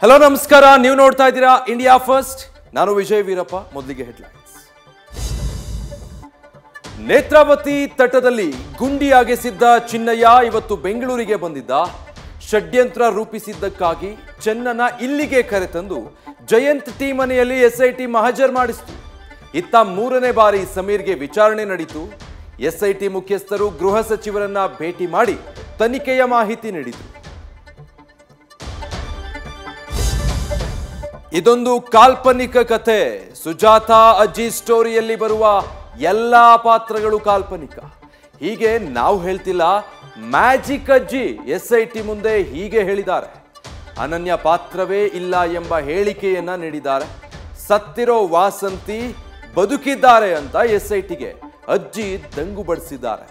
Hello ನಮಸ್ಕಾರ, ನೀವು ನೋಡ್ತಾ ಇದ್ದೀರಾ ಇಂಡಿಯಾ ಫಸ್ಟ್. ನಾನು ವಿಜಯ್ ವೀರಪ್ಪ. ಮೊದಲಿಗೆ ಹೆಡ್ಲೈನ್ಸ್. ನೇತ್ರಾವತಿ ತಟದಲ್ಲಿ ಗುಂಡಿಯಾಗೆಸಿದ್ದ ಚಿನ್ನಯ್ಯ ಇವತ್ತು ಬೆಂಗಳೂರಿಗೆ ಬಂದಿದ್ದ. ಷಡ್ಯಂತ್ರ ರೂಪಿಸಿದ್ದಕ್ಕಾಗಿ ಚೆನ್ನನ ಇಲ್ಲಿಗೆ ಕರೆತಂದು ಜಯಂತ್ ಟಿ ಮನೆಯಲ್ಲಿ ಎಸ್ಐಟಿ ಮಹಜರ್ ಮಾಡಿಸಿತು. ಇತ್ತ ಮೂರನೇ ಬಾರಿ ಸಮೀರ್ಗೆ ವಿಚಾರಣೆ ನಡೆಯಿತು. ಎಸ್ಐಟಿ ಮುಖ್ಯಸ್ಥರು ಗೃಹ ಸಚಿವರನ್ನ ಭೇಟಿ ಮಾಡಿ ತನಿಖೆಯ ಮಾಹಿತಿ ನೀಡಿದರು. ಇದೊಂದು ಕಾಲ್ಪನಿಕ ಕಥೆ. ಸುಜಾತಾ ಅಜ್ಜಿ ಸ್ಟೋರಿಯಲ್ಲಿ ಬರುವ ಎಲ್ಲಾ ಪಾತ್ರಗಳು ಕಾಲ್ಪನಿಕ. ಹೀಗೆ ನಾವು ಹೇಳ್ತಿಲ್ಲ, ಮ್ಯಾಜಿಕ್ ಅಜ್ಜಿ ಎಸ್ಐಟಿ ಮುಂದೆ ಹೀಗೆ ಹೇಳಿದ್ದಾರೆ. ಅನನ್ಯ ಪಾತ್ರವೇ ಇಲ್ಲ ಎಂಬ ಹೇಳಿಕೆಯನ್ನ ನೀಡಿದ್ದಾರೆ. ಸತ್ತಿರೋ ವಾಸಂತಿ ಬದುಕಿದ್ದಾರೆ ಅಂತ ಎಸ್ಐಟಿಗೆ ಅಜ್ಜಿ ದಂಗು ಬಡಿಸಿದ್ದಾರೆ.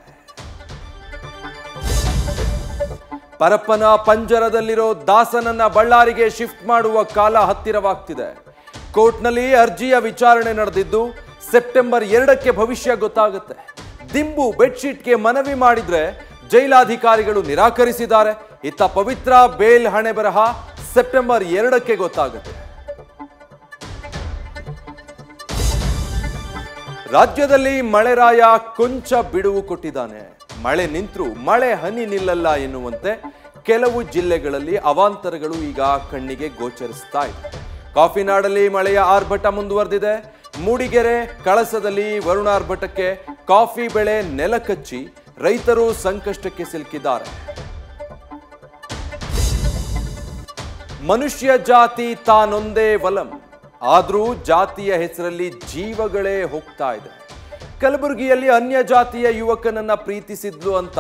ಪರಪ್ಪನ ಪಂಜರದಲ್ಲಿರೋ ದಾಸನನ್ನ ಬಳ್ಳಾರಿಗೆ ಶಿಫ್ಟ್ ಮಾಡುವ ಕಾಲ ಹತ್ತಿರವಾಗ್ತಿದೆ. ಕೋರ್ಟ್ನಲ್ಲಿ ಅರ್ಜಿಯ ವಿಚಾರಣೆ ನಡೆದಿದ್ದು ಸೆಪ್ಟೆಂಬರ್ 2ಕ್ಕೆ ಭವಿಷ್ಯ ಗೊತ್ತಾಗುತ್ತೆ. ದಿಂಬು ಬೆಡ್ಶೀಟ್ಗೆ ಮನವಿ ಮಾಡಿದ್ರೆ ಜೈಲಾಧಿಕಾರಿಗಳು ನಿರಾಕರಿಸಿದ್ದಾರೆ. ಇತ್ತ ಪವಿತ್ರ ಬೇಲ್ ಹಣೆ ಬರಹ ಸೆಪ್ಟೆಂಬರ್ 2ಕ್ಕೆ ಗೊತ್ತಾಗುತ್ತೆ. ರಾಜ್ಯದಲ್ಲಿ ಮಳೆರಾಯ ಕೊಂಚ ಬಿಡುವು ಕೊಟ್ಟಿದ್ದಾನೆ. ಮಳೆ ನಿಂತರೂ ಮಳೆ ಹನಿ ನಿಲ್ಲಲ್ಲ ಎನ್ನುವಂತೆ ಕೆಲವು ಜಿಲ್ಲೆಗಳಲ್ಲಿ ಅವಾಂತರಗಳು ಈಗ ಕಣ್ಣಿಗೆ ಗೋಚರಿಸ್ತಾ ಇದೆ. ಕಾಫಿನಾಡಲ್ಲಿ ಮಳೆಯ ಆರ್ಭಟ ಮುಂದುವರೆದಿದೆ. ಮೂಡಿಗೆರೆ, ಕಳಸದಲ್ಲಿ ವರುಣಾರ್ಭಟಕ್ಕೆ ಕಾಫಿ ಬೆಳೆ ನೆಲಕಚ್ಚಿ ರೈತರು ಸಂಕಷ್ಟಕ್ಕೆ ಸಿಲುಕಿದ್ದಾರೆ. ಮನುಷ್ಯ ಜಾತಿ ತಾನೊಂದೇ ವಲಂ, ಆದರೂ ಜಾತಿಯ ಹೆಸರಲ್ಲಿ ಜೀವಗಳೇ ಹೋಗ್ತಾ ಇದೆ. ಕಲಬುರಗಿಯಲ್ಲಿ ಅನ್ಯ ಜಾತಿಯ ಯುವಕನನ್ನ ಪ್ರೀತಿಸಿದ್ಲು ಅಂತ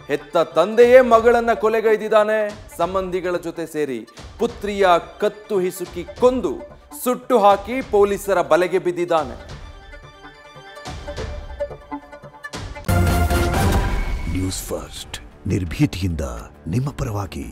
ಹೆತ್ತ ತಂದೆಯೇ ಮಗಳನ್ನ ಕೊಲೆಗೈದಿದ್ದಾನೆ. ಸಂಬಂಧಿಗಳ ಜೊತೆ ಸೇರಿ ಪುತ್ರಿಯ ಕತ್ತು ಹಿಸುಕಿ ಕೊಂದು ಸುಟ್ಟು ಹಾಕಿ ಪೊಲೀಸರ ಬಲೆಗೆ ಬಿದ್ದಿದ್ದಾನೆ. ನ್ಯೂಸ್ ಫಸ್ಟ್, ನಿರ್ಭೀತಿಯಿಂದ ನಿಮ್ಮ ಪರವಾಗಿ.